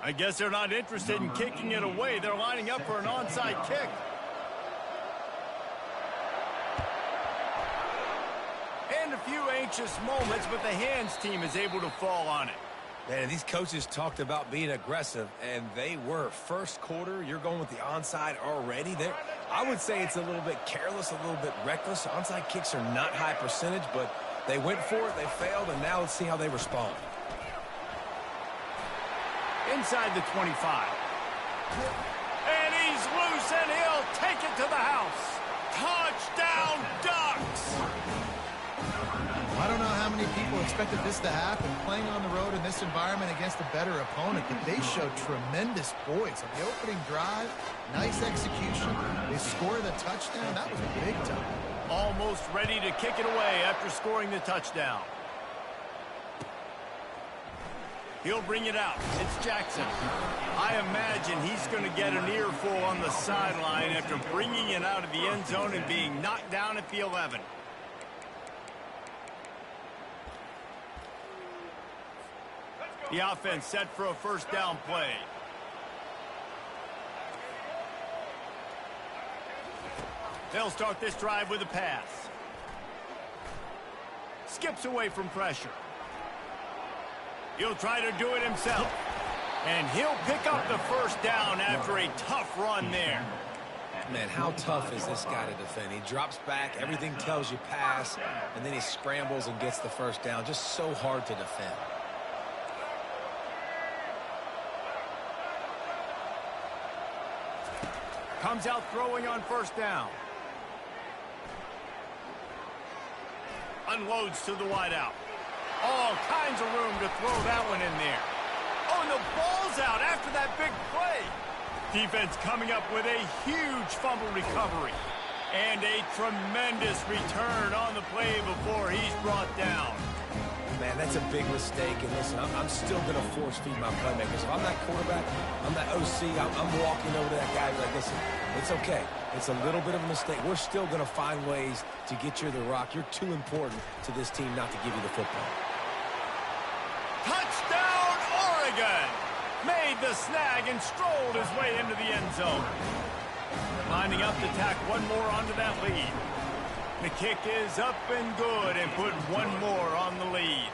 I guess they're not interested in kicking it away. They're lining up for an onside kick. And a few anxious moments, but the hands team is able to fall on it. Man, these coaches talked about being aggressive, and they were. First quarter, you're going with the onside already. I would say it's a little bit careless, a little bit reckless. Onside kicks are not high percentage, but they went for it, they failed, and now let's see how they respond. Inside the 25. And he's loose, and he'll take it to the house. Touchdown, Ducks! I don't know how many people expected this to happen, playing on the road in this environment against a better opponent, but they showed tremendous poise on the opening drive. Nice execution. They score the touchdown. That was big time. Almost ready to kick it away after scoring the touchdown. He'll bring it out. It's Jackson. I imagine he's going to get an earful on the sideline after bringing it out of the end zone and being knocked down at the 11. The offense set for a first down play. They'll start this drive with a pass. Skips away from pressure. He'll try to do it himself. And he'll pick up the first down after a tough run there. Man, how tough is this guy to defend? He drops back, everything tells you pass, and then he scrambles and gets the first down. Just so hard to defend. Comes out throwing on first down. Unloads to the wideout. All kinds of room to throw that one in there. Oh, and the ball's out after that big play. Defense coming up with a huge fumble recovery. And a tremendous return on the play before he's brought down. Man, that's a big mistake. And listen, I'm still going to force feed my playmakers. If I'm that quarterback, I'm that OC, I'm walking over to that guy like, listen, it's okay. It's a little bit of a mistake. We're still going to find ways to get you the rock. You're too important to this team not to give you the football. Touchdown, Oregon! Made the snag and strolled his way into the end zone. Lining up to tack one more onto that lead. The kick is up and good and put one more on the lead.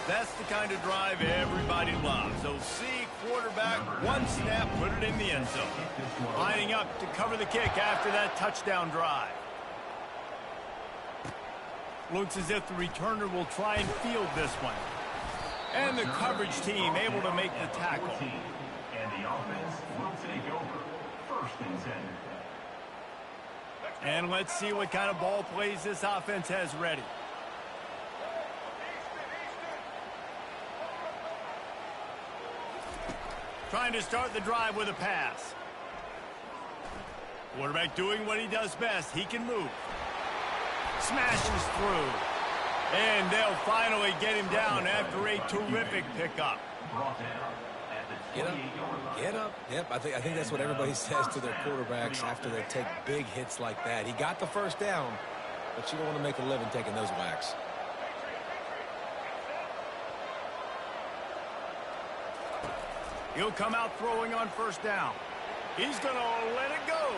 That's the kind of drive everybody loves. OC, quarterback, one snap, put it in the end zone. Lining up to cover the kick after that touchdown drive. Looks as if the returner will try and field this one. And the coverage team able to make the tackle. And the offense will take over. First and 10. And let's see what kind of ball plays this offense has ready. Trying to start the drive with a pass. Quarterback doing what he does best. He can move. Smashes through. And they'll finally get him down after a terrific pickup. Get up. Get up. Yep, I think that's what everybody says to their quarterbacks after they take big hits like that. He got the first down, but you don't want to make a living taking those whacks. He'll come out throwing on first down. He's going to let it go.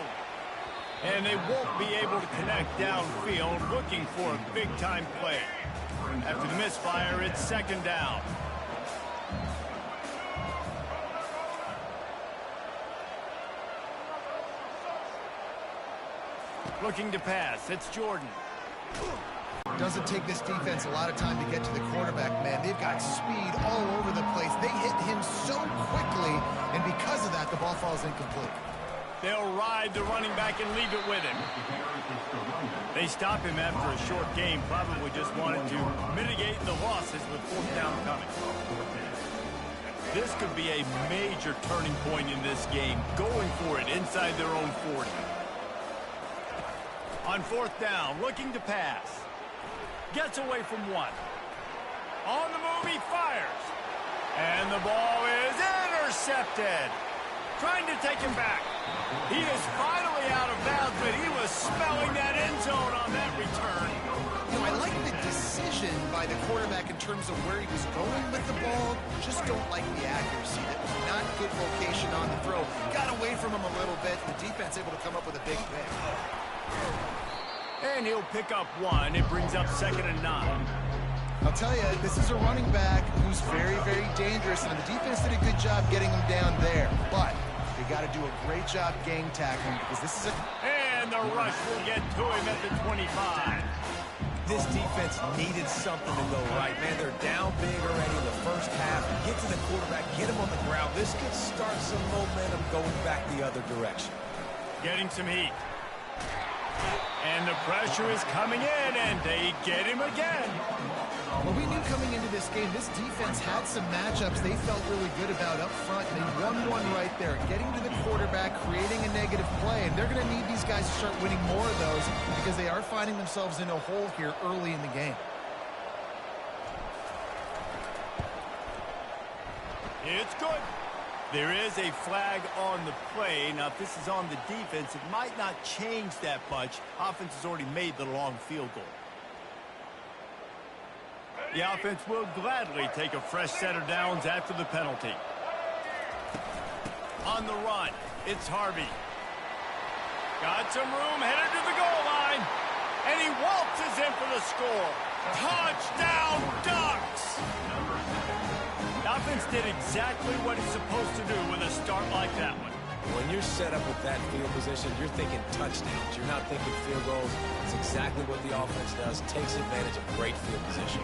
And they won't be able to connect downfield, looking for a big-time play. After the misfire, it's second down. Looking to pass. It's Jordan. Doesn't take this defense a lot of time to get to the quarterback, man. They've got speed all over the place. They hit him so quickly, and because of that, the ball falls incomplete. They'll ride the running back and leave it with him. They stop him after a short game. Probably just wanted to mitigate the losses with fourth down coming. This could be a major turning point in this game. Going for it inside their own 40. On fourth down, looking to pass. Gets away from one. On the move, he fires. And the ball is intercepted. Trying to take him back. He is finally out of bounds, but he was smelling that end zone on that return. You know, I like the decision by the quarterback in terms of where he was going with the ball. Just don't like the accuracy. That was not good location on the throw. Got away from him a little bit. The defense able to come up with a big pick. And he'll pick up one. It brings up 2nd and 9. I'll tell you, this is a running back who's very, very dangerous, and the defense did a good job getting him down there. But they got to do a great job gang tackling because this is a... And the rush will get to him at the 25. This defense needed something to go right, man. They're down big already in the first half. Get to the quarterback, get him on the ground. This could start some momentum going back the other direction. Getting some heat. And the pressure is coming in, and they get him again. Well, we knew coming into this game, this defense had some matchups they felt really good about up front, and they won one right there, getting to the quarterback, creating a negative play, and they're going to need these guys to start winning more of those because they are finding themselves in a hole here early in the game. It's good. There is a flag on the play. Now, if this is on the defense, it might not change that much. Offense has already made the long field goal. The offense will gladly take a fresh set of downs after the penalty. On the run, it's Harvey. Got some room, headed to the goal line. And he waltzes in for the score. Touchdown, Ducks! The offense did exactly what it's supposed to do with a start like that one. When you're set up with that field position, you're thinking touchdowns. You're not thinking field goals. It's exactly what the offense does. Takes advantage of great field position.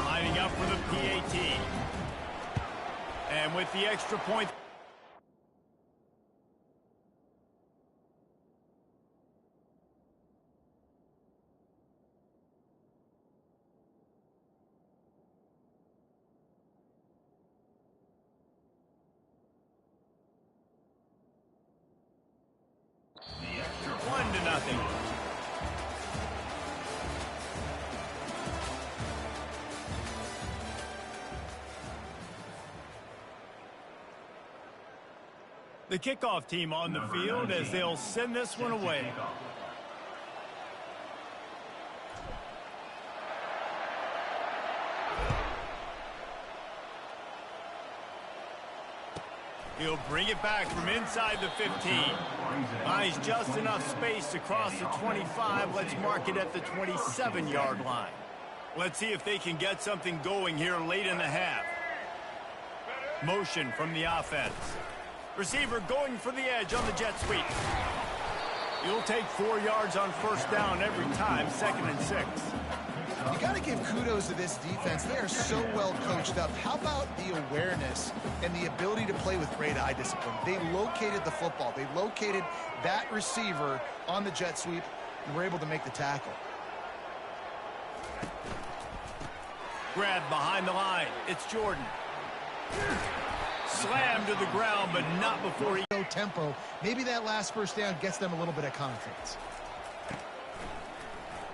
Lining up for the PAT. And with the extra point... The kickoff team on the field as they'll send this one away. He'll bring it back from inside the 15. Buys just enough space to cross the 25. Let's mark it at the 27-yard line. Let's see if they can get something going here late in the half. Motion from the offense. Receiver going for the edge on the jet sweep. He'll take 4 yards on first down every time, 2nd and 6. You got to give kudos to this defense. They are so well coached up. How about the awareness and the ability to play with great eye discipline? They located the football. They located that receiver on the jet sweep and were able to make the tackle. Grab behind the line. It's Jordan. Slammed to the ground, but not before he... Tempo. Maybe that last first down gets them a little bit of confidence.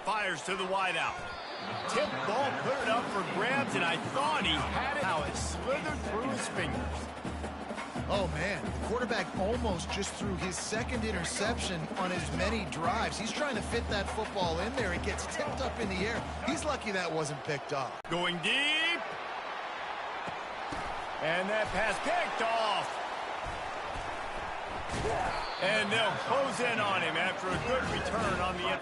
Fires to the wideout. Tip ball, put it up for grabs, and I thought he had it. How it slithered through his fingers. Oh, man. The quarterback almost just threw his second interception on as many drives. He's trying to fit that football in there. It gets tipped up in the air. He's lucky that wasn't picked off. Going deep. And that pass picked off. And they'll close in on him after a good return on the end.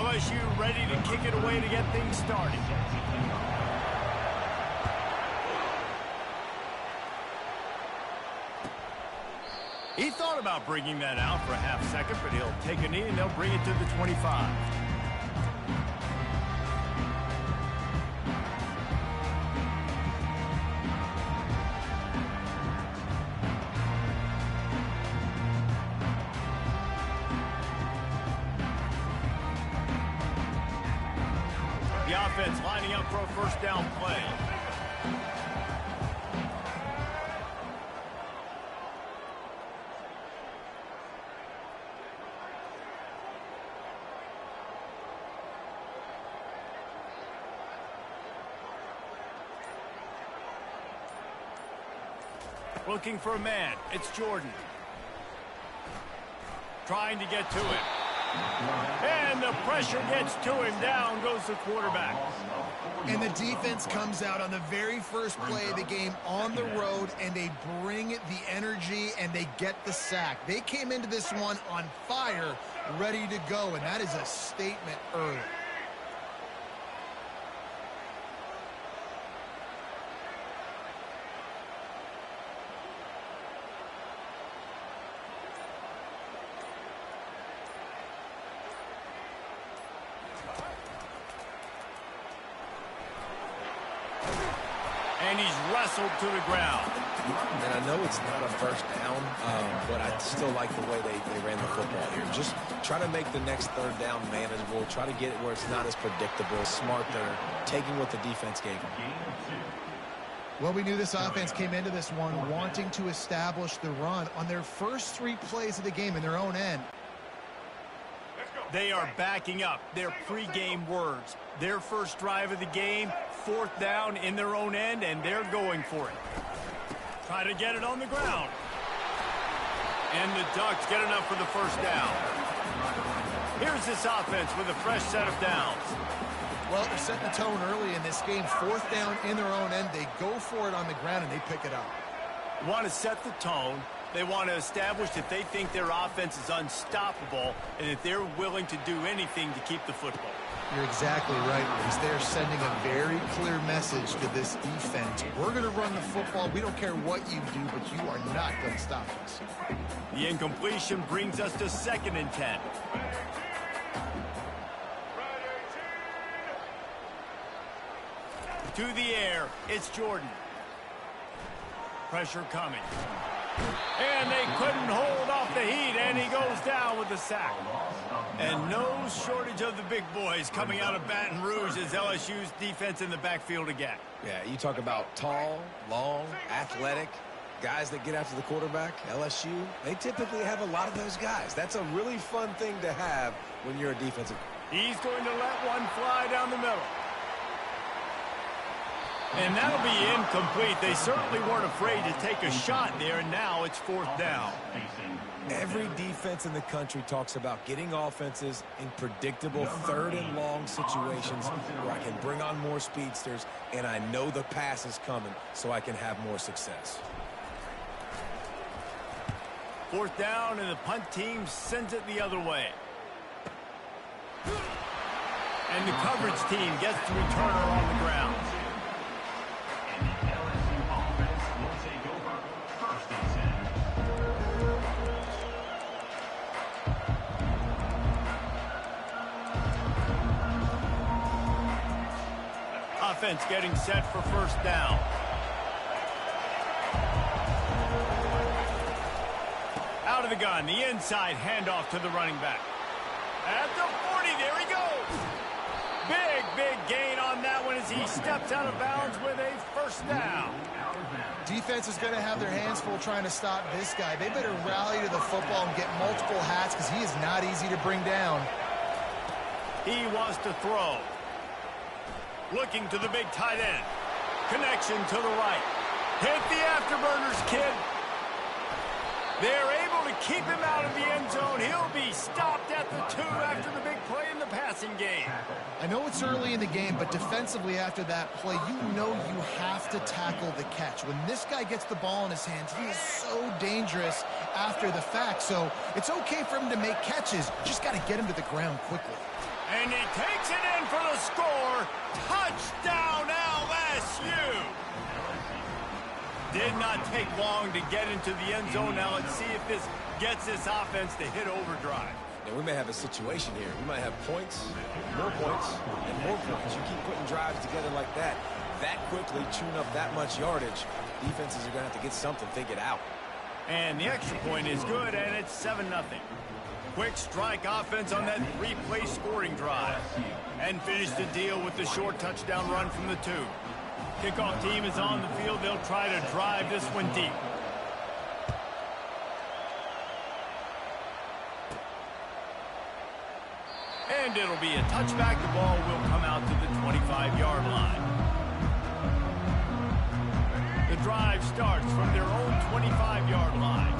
LSU ready to kick it away to get things started. He thought about bringing that out for a half second, but he'll take a knee and they'll bring it to the 25. The offense lining up for a first down play. Looking for a man. It's Jordan. Trying to get to him. And the pressure gets to him. Down goes the quarterback. And the defense comes out on the very first play of the game on the road, and they bring the energy, and they get the sack. They came into this one on fire, ready to go, and that is a statement early. And he's wrestled to the ground. And I know it's not a first down, but I still like the way they ran the football here. Just try to make the next third down manageable. Try to get it where it's not as predictable. Smart there, taking what the defense gave them. Well, we knew this offense came into this one wanting to establish the run on their first 3 plays of the game in their own end. They are backing up their pregame words. Their first drive of the game, 4th down in their own end, and they're going for it. Try to get it on the ground. And the Ducks get enough for the first down. Here's this offense with a fresh set of downs. Well, they're setting the tone early in this game. 4th down in their own end. They go for it on the ground, and they pick it up. Want to set the tone. They want to establish that they think their offense is unstoppable and that they're willing to do anything to keep the football. You're exactly right, Reese. They're sending a very clear message to this defense. We're going to run the football. We don't care what you do, but you are not going to stop us. The incompletion brings us to 2nd and 10. To the air, it's Jordan. Pressure coming. And they couldn't hold off the heat, and he goes down with the sack. And no shortage of the big boys coming out of Baton Rouge as LSU's defense in the backfield again. Yeah, you talk about tall, long, athletic, guys that get after the quarterback. LSU, they typically have a lot of those guys. That's a really fun thing to have when you're a defensive. He's going to let one fly down the middle. And that'll be incomplete. They certainly weren't afraid to take a shot there, and now it's 4th down. Every defense in the country talks about getting offenses in predictable 3rd and long situations where I can bring on more speedsters, and I know the pass is coming, so I can have more success. 4th down, and the punt team sends it the other way. And the coverage team gets the returner on the ground. Offense getting set for 1st down. Out of the gun, the inside handoff to the running back. At the 40, there he goes. Big gain on that one as he steps out of bounds with a 1st down. Defense is going to have their hands full trying to stop this guy. They better rally to the football and get multiple hats because he is not easy to bring down. He wants to throw. Looking to the big tight end. Connection to the right. Hit the afterburners, kid. They're able to keep him out of the end zone. He'll be stopped at the 2 after the big play in the passing game. I know it's early in the game, but defensively after that play, you know you have to tackle the catch. When this guy gets the ball in his hands, he is so dangerous after the fact. So it's okay for him to make catches. Just got to get him to the ground quickly. And he takes it in for the score. Touchdown, LSU. Did not take long to get into the end zone. Now let's see if this gets this offense to hit overdrive. Now, we may have a situation here. We might have points, and more points. You keep putting drives together like that quickly, tune up that much yardage, defenses are going to have to get something figured out. And the extra point is good, and it's 7-0. Quick strike offense on that 3-play scoring drive. And finish the deal with the short touchdown run from the 2. Kickoff team is on the field. They'll try to drive this one deep. And it'll be a touchback. The ball will come out to the 25-yard line. The drive starts from their own 25-yard line.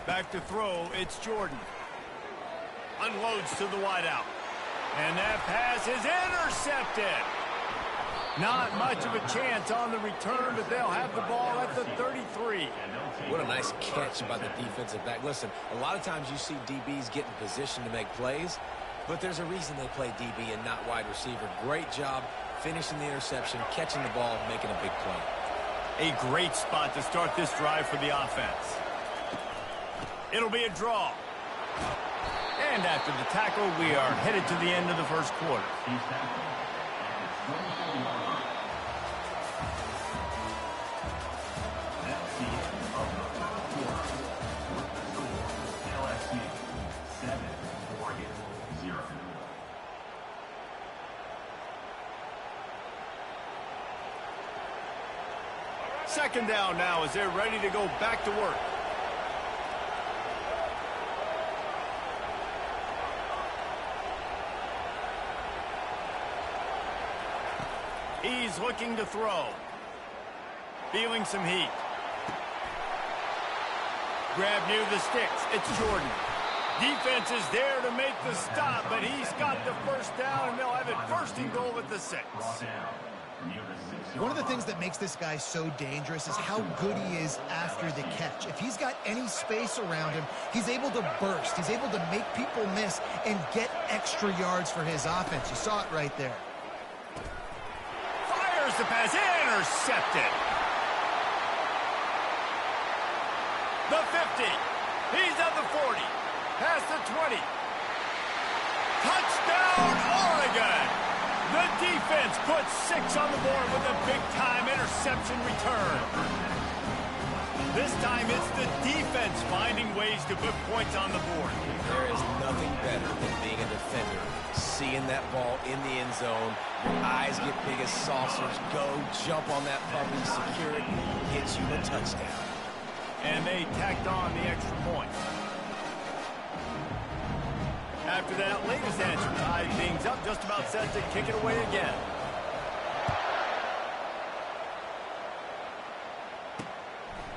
Back to throw, it's Jordan. Unloads to the wideout. And that pass is intercepted. Not much of a chance on the return, but they'll have the ball at the 33. What a nice catch by the defensive back. Listen, a lot of times you see DBs get in position to make plays, but there's a reason they play DB and not wide receiver. Great job finishing the interception, catching the ball, making a big play. A great spot to start this drive for the offense. It'll be a draw. And after the tackle, we are headed to the end of the first quarter. Second down now as they're ready to go back to work. He's looking to throw. Feeling some heat. Grab near the sticks. It's Jordan. Defense is there to make the stop, but he's got the first down, and they'll have it first and goal at the 6. One of the things that makes this guy so dangerous is how good he is after the catch. If he's got any space around him, he's able to burst. He's able to make people miss and get extra yards for his offense. You saw it right there. Fires the pass, intercepted. The 50. He's at the 40. Past the 20. Touchdown, Oregon! The defense puts 6 on the board with a big-time interception return. This time it's the defense finding ways to put points on the board. There is nothing better than being a defender. Seeing that ball in the end zone, your eyes get big as saucers. Go, jump on that puppy, secure it, gets you a touchdown. And they tacked on the extra point. After that latest answer tied things up, just about set to kick it away again.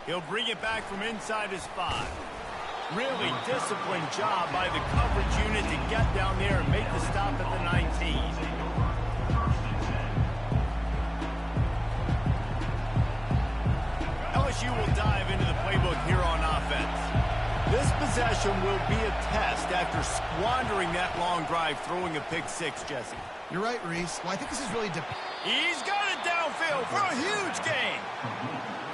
He'll bring it back from inside his 5. Really disciplined job by the coverage unit to get down there and make the stop at the 19. LSU will dive into the playbook here on offense. This possession will be a test after squandering that long drive, throwing a pick 6, Jesse. You're right, Reese. Well, I think this is really... He's got it downfield for a huge gain.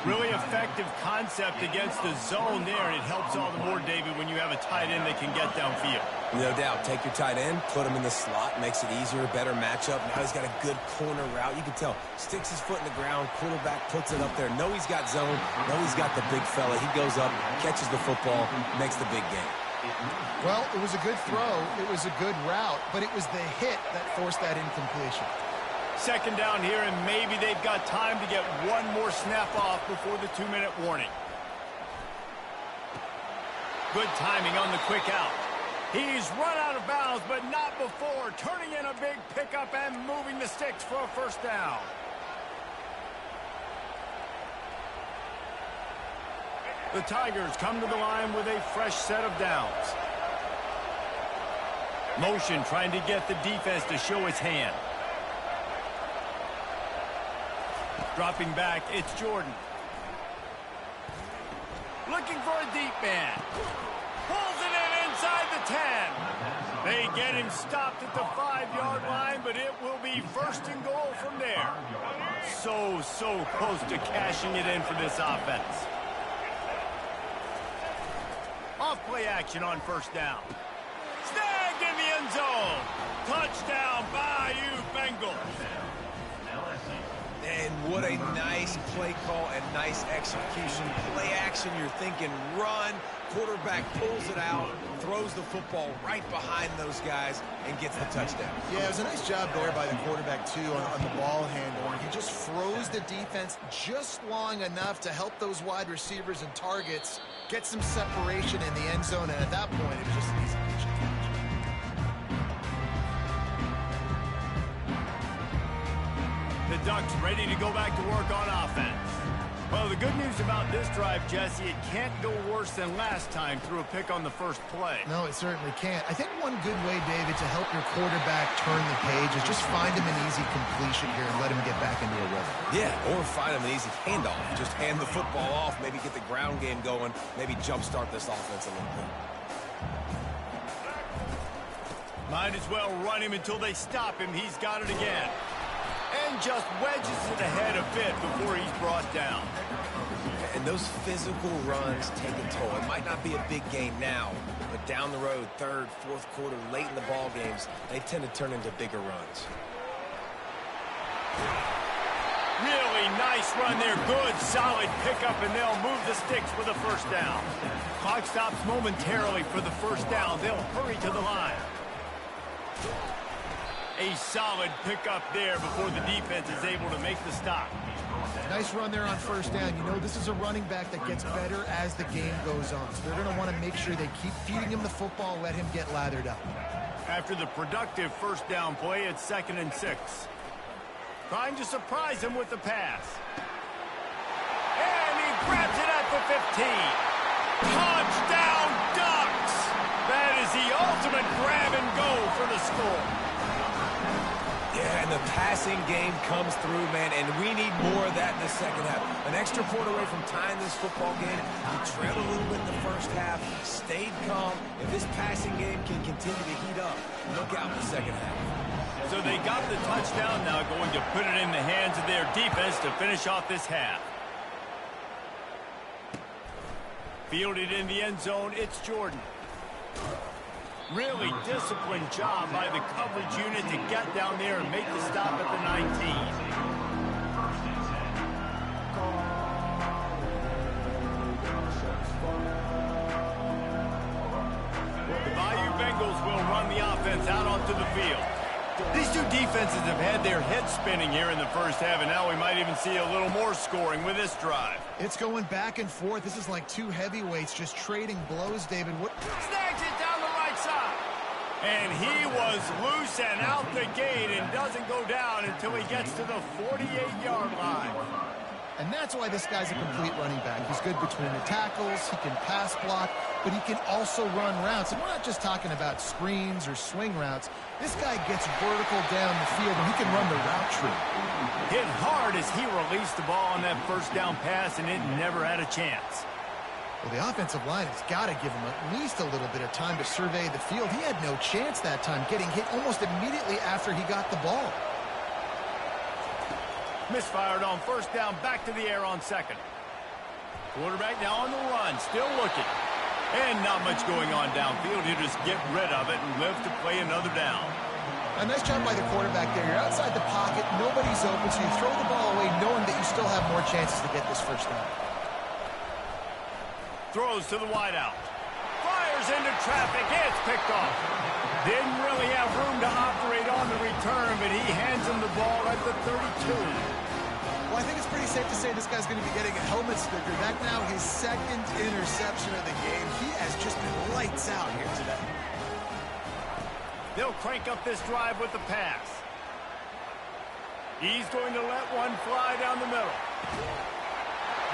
Really effective concept against the zone there. It helps all the more, David, when you have a tight end that can get downfield. No doubt. Take your tight end, put him in the slot, makes it easier, better matchup. Now he's got a good corner route. You can tell. Sticks his foot in the ground, quarterback puts it up there. Know he's got zone. Know he's got the big fella. He goes up, catches the football, makes the big game. Well, it was a good throw. It was a good route, but it was the hit that forced that incompletion. Second down here, and maybe they've got time to get one more snap off before the 2-minute warning. Good timing on the quick out. He's run out of bounds, but not before turning in a big pickup and moving the sticks for a first down. The Tigers come to the line with a fresh set of downs. Motion trying to get the defense to show his hand. Dropping back, it's Jordan. Looking for a deep man. Pulls it in inside the 10. They get him stopped at the 5-yard line, but it will be first and goal from there. So close to cashing it in for this offense. Off play action on first down. Snagged in the end zone. Touchdown, Bayou Bengals. And what a nice play call and nice execution. Play action, you're thinking run. Quarterback pulls it out, throws the football right behind those guys, and gets the touchdown. Yeah, it was a nice job there by the quarterback, too, on the ball handling. He just froze the defense just long enough to help those wide receivers and targets get some separation in the end zone, and at that point, it was just an easy catch. The Ducks ready to go back to work on offense. Well, the good news about this drive, Jesse, it can't go worse than last time through a pick on the first play. No, it certainly can't. I think one good way, David, to help your quarterback turn the page is just find him an easy completion here and let him get back into a rhythm. Yeah, or find him an easy handoff. Just hand the football off, maybe get the ground game going, maybe jumpstart this offense a little bit. Might as well run him until they stop him. He's got it again. And just wedges it ahead a bit before he's brought down. And those physical runs take a toll. It might not be a big gain now, but down the road, third, fourth quarter, late in the ball games, they tend to turn into bigger runs. Really nice run there. Good, solid pickup, and they'll move the sticks for the first down. Clock stops momentarily for the first down. They'll hurry to the line. A solid pickup there before the defense is able to make the stop. Nice run there on first down. You know, this is a running back that gets better as the game goes on. So they're going to want to make sure they keep feeding him the football, let him get lathered up. After the productive first down play, it's 2nd and 6. Trying to surprise him with the pass. And he grabs it at the 15. Touchdown, Ducks! That is the ultimate grab and go for the score. Yeah, and the passing game comes through, man, and we need more of that in the second half. An extra point away from tying this football game. We trailed a little bit in the first half, stayed calm. If this passing game can continue to heat up, look out in the second half. So they got the touchdown, now going to put it in the hands of their defense to finish off this half. Fielded in the end zone, it's Jordan. Really disciplined job by the coverage unit to get down there and make the stop at the 19. The Bayou Bengals will run the offense out onto the field. These two defenses have had their heads spinning here in the first half, and now we might even see a little more scoring with this drive. It's going back and forth. This is like two heavyweights just trading blows, David. Snags it down the right side. And he was loose and out the gate and doesn't go down until he gets to the 48-yard line. And that's why this guy's a complete running back. He's good between the tackles, he can pass block, but he can also run routes. And we're not just talking about screens or swing routes. This guy gets vertical down the field, and he can run the route tree. Hit hard as he released the ball on that first down pass, and it never had a chance. Well, the offensive line has got to give him at least a little bit of time to survey the field. He had no chance that time, getting hit almost immediately after he got the ball. Misfired on first down, back to the air on second. Quarterback now on the run, still looking. And not much going on downfield. He'll just get rid of it and live to play another down. A nice job by the quarterback there. You're outside the pocket, nobody's open, so you throw the ball away knowing that you still have more chances to get this first down. Throws to the wideout. Fires into traffic. It's picked off. Didn't really have room to operate on the return, but he hands him the ball at the 32. Well, I think it's pretty safe to say this guy's going to be getting a helmet sticker. That now his second interception of the game. He has just been lights out here today. They'll crank up this drive with the pass. He's going to let one fly down the middle.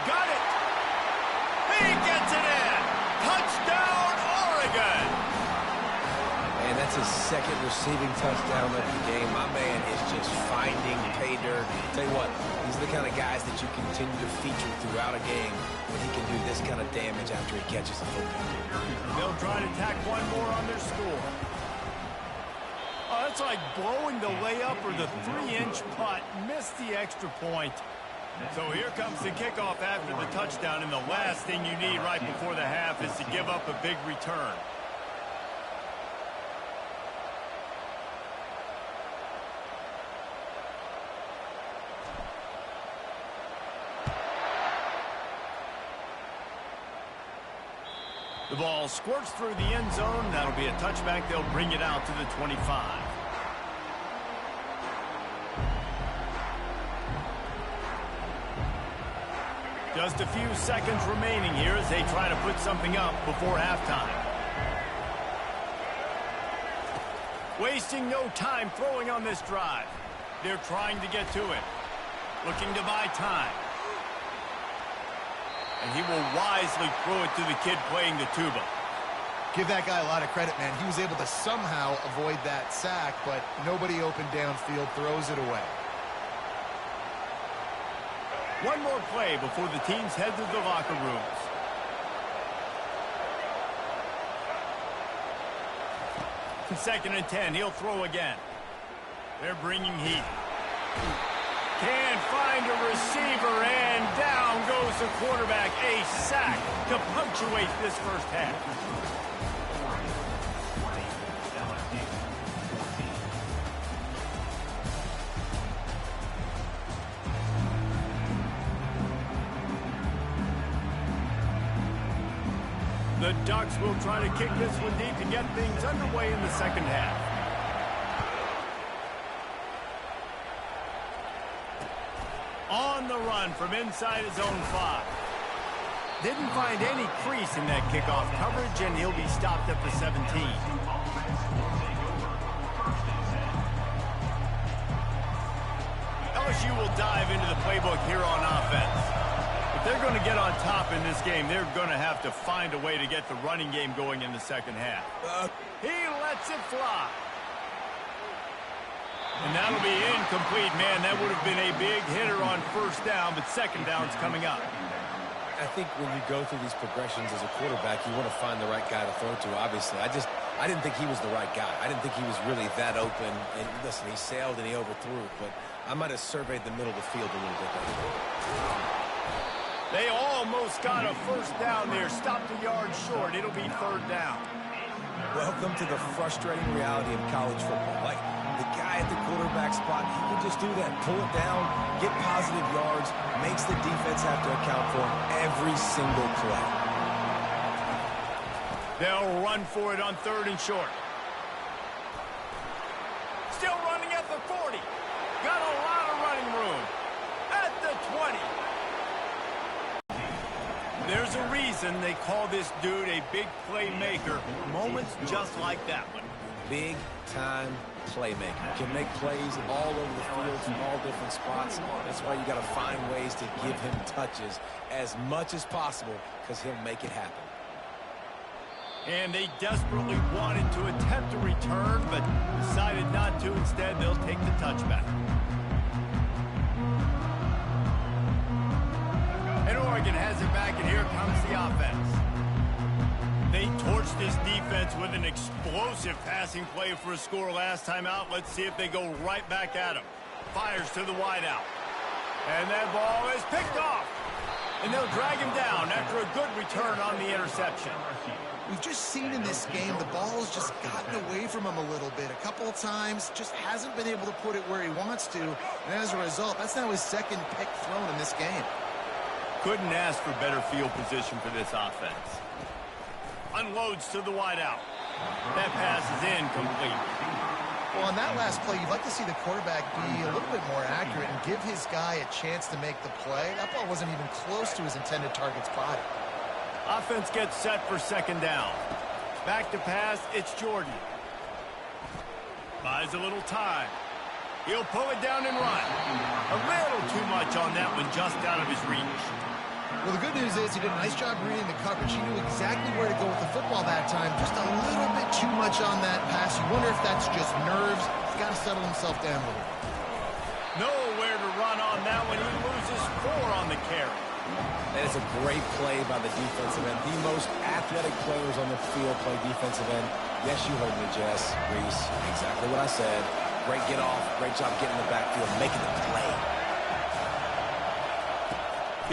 Got it. He gets it in. Touchdown, Oregon. And That's his second receiving touchdown of the game. My man is just finding pay dirt. Tell you what, these are the kind of guys that you continue to feature throughout a game when he can do this kind of damage after he catches the football. They'll try to tack one more on their score. Oh, that's like blowing the layup or the 3-inch putt. Missed the extra point. So here comes the kickoff after the touchdown, and the last thing you need right before the half is to give up a big return. The ball squirts through the end zone. That'll be a touchback. They'll bring it out to the 25. Just a few seconds remaining here as they try to put something up before halftime. Wasting no time throwing on this drive. They're trying to get to it. Looking to buy time. And he will wisely throw it to the kid playing the tuba. Give that guy a lot of credit, man. He was able to somehow avoid that sack, but nobody open downfield, throws it away. One more play before the teams head to the locker rooms. Second and 10, he'll throw again. They're bringing heat. Can't find a receiver, and down goes the quarterback. A sack to punctuate this first half. The Ducks will try to kick this one deep to get things underway in the second half. On the run from inside his own 5. Didn't find any crease in that kickoff coverage, and he'll be stopped at the 17. LSU will dive into the playbook here on offense. If they're going to get on top in this game, they're going to have to find a way to get the running game going in the second half. He lets it fly. And that'll be incomplete. Man, that would have been a big hitter on first down, but second down's coming up. I think when you go through these progressions as a quarterback, you want to find the right guy to throw to, obviously. I didn't think he was the right guy. I didn't think he was really that open. And listen, he sailed and he overthrew it, but I might have surveyed the middle of the field a little bit better. They almost got a first down there. Stopped a yard short. It'll be third down. Welcome to the frustrating reality of college football. Like, the guy at the quarterback spot, he can just do that. Pull it down, get positive yards, makes the defense have to account for him every single play. They'll run for it on third and short. Still running at the 40. Got a lot of running room. At the 20. There's a reason they call this dude a big playmaker. Moments just like that one. Big-time playmaker. Can make plays all over the field from all different spots. That's why you got to find ways to give him touches as much as possible, because he'll make it happen. And they desperately wanted to attempt a return, but decided not to. Instead, they'll take the touchback. And Oregon has it back, and here comes the offense. They torched this defense with an explosive passing play for a score last time out. Let's see if they go right back at him. Fires to the wideout. And that ball is picked off. And they'll drag him down after a good return on the interception. We've just seen in this game the ball's just gotten away from him a little bit. A couple of times, just hasn't been able to put it where he wants to. And as a result, that's now his second pick thrown in this game. Couldn't ask for better field position for this offense. Unloads to the wideout. That pass is incomplete. Well, on that last play, you'd like to see the quarterback be a little bit more accurate and give his guy a chance to make the play. That ball wasn't even close to his intended target's body. Offense gets set for second down. Back to pass, it's Jordan. Buys a little time. He'll pull it down and run. A little too much on that one, just out of his reach. Well, the good news is he did a nice job reading the coverage. He knew exactly where to go with the football that time. Just a little bit too much on that pass. You wonder if that's just nerves. He's got to settle himself down a little. Nowhere to run on that one. He loses 4 on the carry. And it's a great play by the defensive end. The most athletic players on the field play defensive end. Yes, you heard me, Jess, Reese. Exactly what I said. Great get off. Great job getting in the backfield, making the play.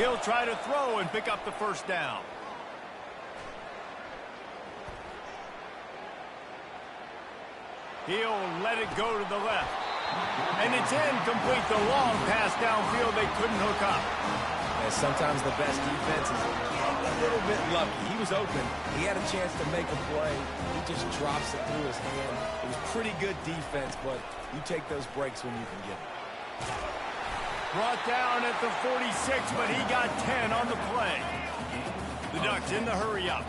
He'll try to throw and pick up the first down. He'll let it go to the left. And it's incomplete. The long pass downfield they couldn't hook up. And sometimes the best defense is a little bit lucky. He was open. He had a chance to make a play. He just drops it through his hand. It was pretty good defense, but you take those breaks when you can get them. Brought down at the 46, but he got 10 on the play. The Ducks in the hurry up.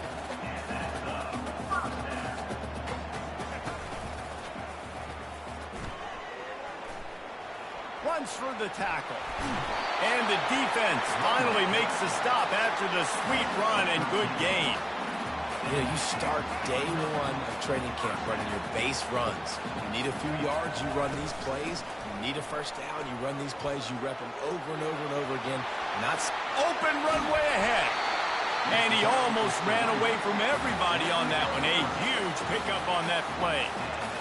Runs for the tackle. And the defense finally makes the stop after the sweet run and good gain. You know, you start day one of training camp running your base runs. You need a few yards, you run these plays. You need a first down, you run these plays. You rep them over and over and over again. Open runway ahead. And he almost ran away from everybody on that one. A huge pickup on that play.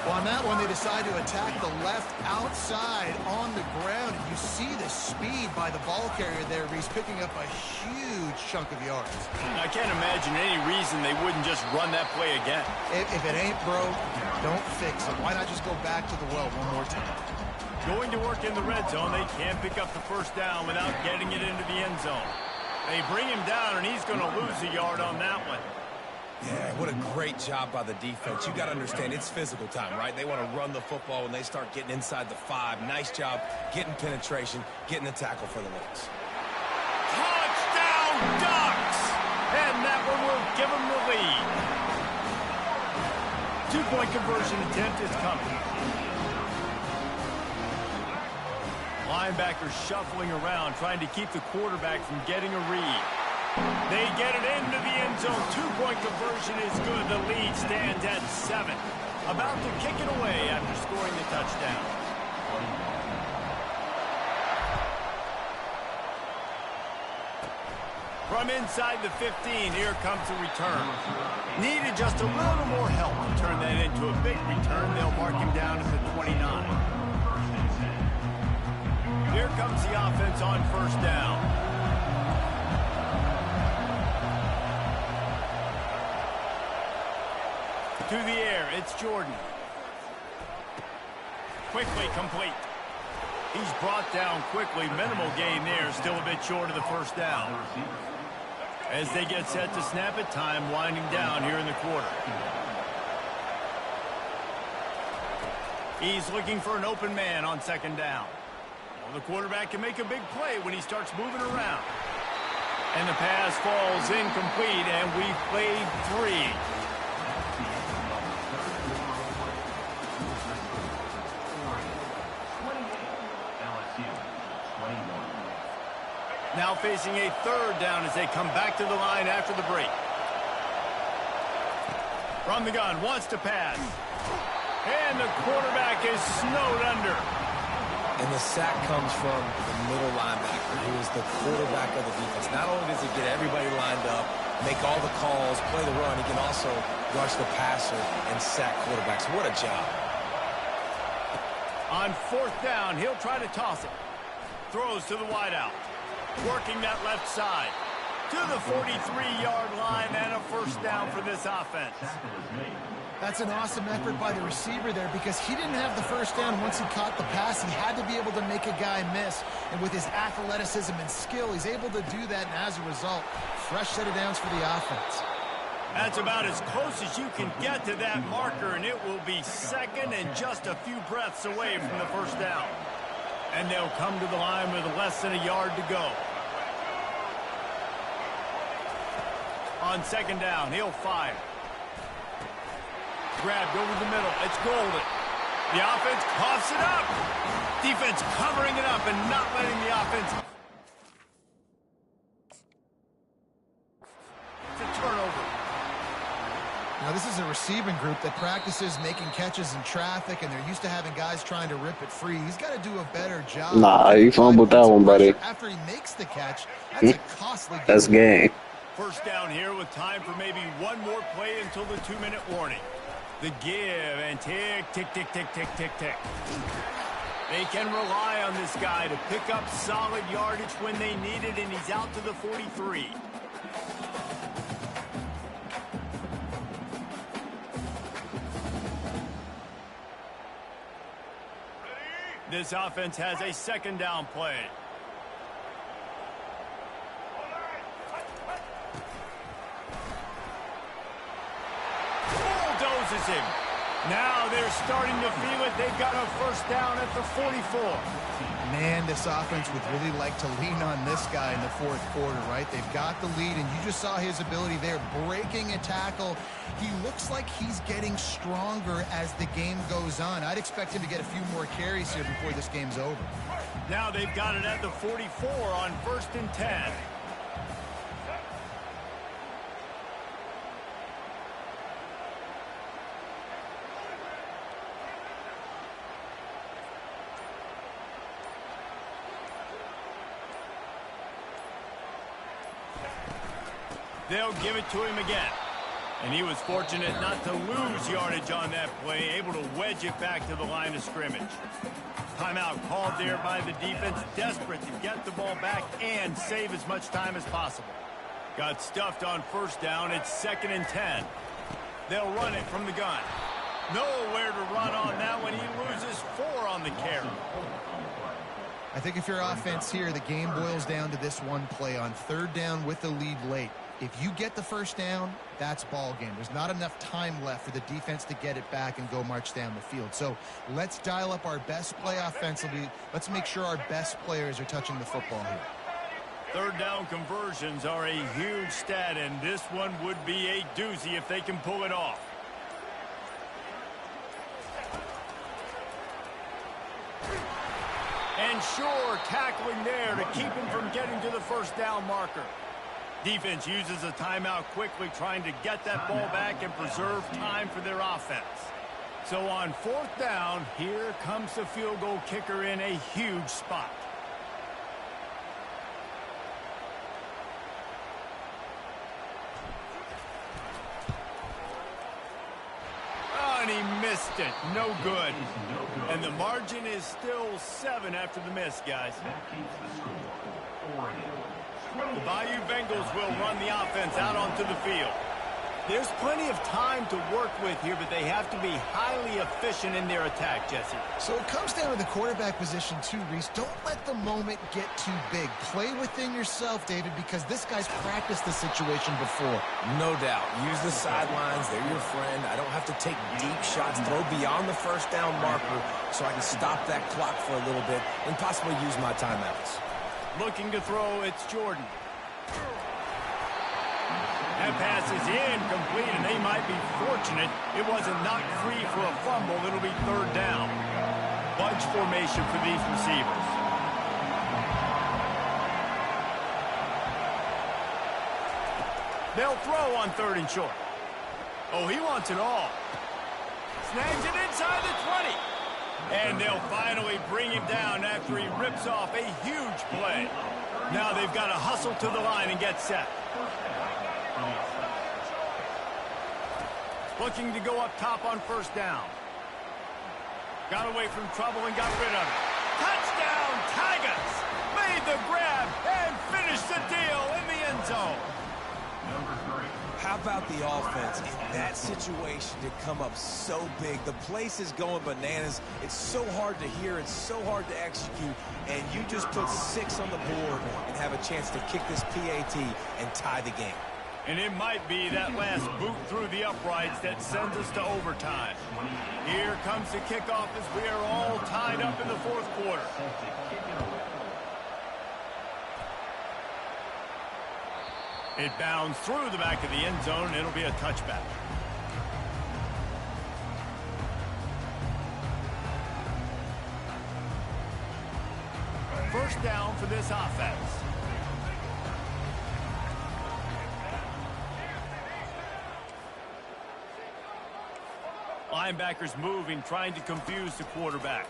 Well, on that one, they decide to attack the left outside on the ground. And you see the speed by the ball carrier there. He's picking up a huge chunk of yards. I can't imagine any reason they wouldn't just run that play again. If it ain't broke, don't fix it. Why not just go back to the well one more time? Going to work in the red zone, they can't pick up the first down without getting it into the end zone. They bring him down, and he's going to lose a yard on that one. Yeah, what a great job by the defense. You got to understand, it's physical time, right? They want to run the football when they start getting inside the 5. Nice job getting penetration, getting the tackle for the Lynx. Touchdown, Ducks! And that one will give them the lead. 2-point conversion attempt is coming. Linebackers shuffling around, trying to keep the quarterback from getting a read. They get it into the end zone. 2-point conversion is good. The lead stands at 7. About to kick it away after scoring the touchdown. From inside the 15, here comes the return. Needed just a little more help to turn that into a big return. They'll mark him down at the 29. Here comes the offense on first down. To the air, it's Jordan. Quickly complete. He's brought down quickly. Minimal gain there. Still a bit short of the first down. As they get set to snap it, time winding down here in the quarter. He's looking for an open man on second down. Well, the quarterback can make a big play when he starts moving around. And the pass falls incomplete, and we've played 3. Now facing a third down as they come back to the line after the break. From the gun, wants to pass. And the quarterback is snowed under. And the sack comes from the middle linebacker, who is the quarterback of the defense. Not only does he get everybody lined up, make all the calls, play the run, he can also rush the passer and sack quarterbacks. What a job. On fourth down, he'll try to toss it. Throws to the wideout. Working that left side. To the 43-yard line and a first down for this offense. That's an awesome effort by the receiver there because he didn't have the first down once he caught the pass. He had to be able to make a guy miss. And with his athleticism and skill, he's able to do that. And as a result, fresh set of downs for the offense. That's about as close as you can get to that marker, and it will be second and just a few breaths away from the first down. And they'll come to the line with less than a yard to go. On second down, he'll fire. Grabbed over the middle. It's Golden. The offense coughs it up. Defense covering it up and not letting the offense. It's a turnover. Now this is a receiving group that practices making catches in traffic, and they're used to having guys trying to rip it free. He's got to do a better job. Nah, you fumbled that one, buddy. After he makes the catch, that's a costly game. That's game. First down here with time for maybe one more play until the 2-minute warning. The give and tick, tick, tick, tick, tick, tick, tick. They can rely on this guy to pick up solid yardage when they need it, and he's out to the 43. This offense has a second down play. Bulldozes him. Now they're starting to feel it. They've got a first down at the 44. Man, this offense would really like to lean on this guy in the fourth quarter, right? They've got the lead, and you just saw his ability there, breaking a tackle. He looks like he's getting stronger as the game goes on. I'd expect him to get a few more carries here before this game's over. Now they've got it at the 44 on 1st and 10. They'll give it to him again. And he was fortunate not to lose yardage on that play, able to wedge it back to the line of scrimmage. Timeout called there by the defense, desperate to get the ball back and save as much time as possible. Got stuffed on first down. It's 2nd and 10. They'll run it from the gun. Nowhere to run on that one. He loses 4 on the carry. I think if your offense here, the game boils down to this one play on 3rd down with the lead late. If you get the first down, that's ball game. There's not enough time left for the defense to get it back and go march down the field. So let's dial up our best play offensively. Let's make sure our best players are touching the football here. 3rd down conversions are a huge stat, and this one would be a doozy if they can pull it off. And sure, tackling there to keep him from getting to the first down marker. Defense uses a timeout quickly, trying to get that ball back and preserve time for their offense. So on 4th down, here comes the field goal kicker in a huge spot. Oh, and he missed it. No good. And the margin is still 7 after the miss, guys. The Bayou Bengals will run the offense out onto the field. There's plenty of time to work with here, but they have to be highly efficient in their attack, Jesse. So it comes down to the quarterback position too, Reese. Don't let the moment get too big. Play within yourself, David, because this guy's practiced the situation before. No doubt. Use the sidelines. They're your friend. I don't have to take deep shots, throw beyond the first down marker so I can stop that clock for a little bit and possibly use my timeouts. Looking to throw, it's Jordan. That pass is incomplete, and they might be fortunate it wasn't knocked free for a fumble. It'll be 3rd down. Bunch formation for these receivers. They'll throw on 3rd and short. Oh, he wants it all. Snags it inside the 20. And they'll finally bring him down after he rips off a huge play. Now they've got to hustle to the line and get set. Looking to go up top on 1st down. Got away from trouble and got rid of it. Touchdown, Tigers! Made the grab and finished the deal in the end zone. How about the offense in that situation to come up so big? The place is going bananas. It's so hard to hear. It's so hard to execute. And you just put 6 on the board and have a chance to kick this PAT and tie the game. And it might be that last boot through the uprights that sends us to overtime. Here comes the kickoff as we are all tied up in the 4th quarter. It bounds through the back of the end zone, and it'll be a touchback. First down for this offense. Linebackers moving, trying to confuse the quarterback.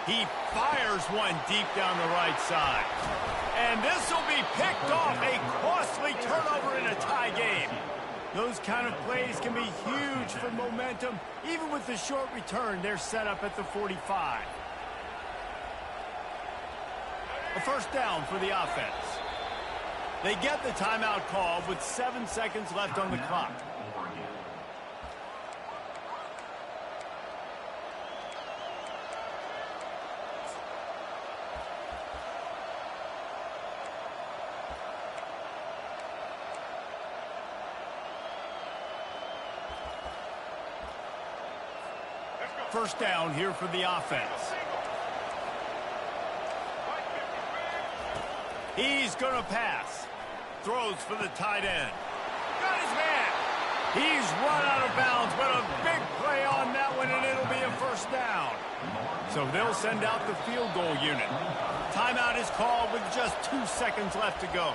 He fires one deep down the right side. And this will be picked off. A costly turnover in a tie game. Those kind of plays can be huge for momentum. Even with the short return, they're set up at the 45. A first down for the offense. They get the timeout called with 7 seconds left on the clock. First down here for the offense. He's going to pass. Throws for the tight end. Got his man. He's run out of bounds, but a big play on that one, and it'll be a first down. So they'll send out the field goal unit. Timeout is called with just 2 seconds left to go.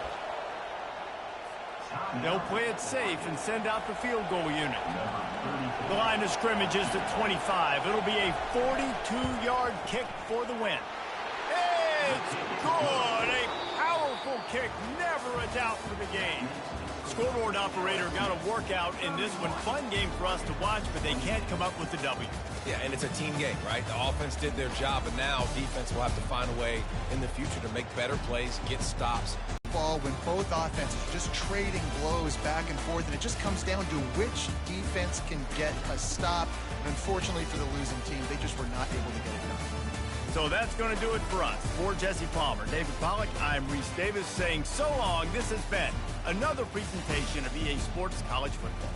They'll play it safe and send out the field goal unit. The line of scrimmage is the 25. It'll be a 42-yard kick for the win. It's good. A powerful kick. Never a doubt for the game. Scoreboard operator got a workout in this one. Fun game for us to watch, but they can't come up with the W. Yeah, and it's a team game, right? The offense did their job, but now defense will have to find a way in the future to make better plays, get stops. Ball when both offenses are just trading blows back and forth, and it just comes down to which defense can get a stop. And unfortunately for the losing team, they just were not able to get it done. So that's going to do it for us. For Jesse Palmer, David Pollack, I'm Reese Davis saying so long. This has been another presentation of EA Sports College Football.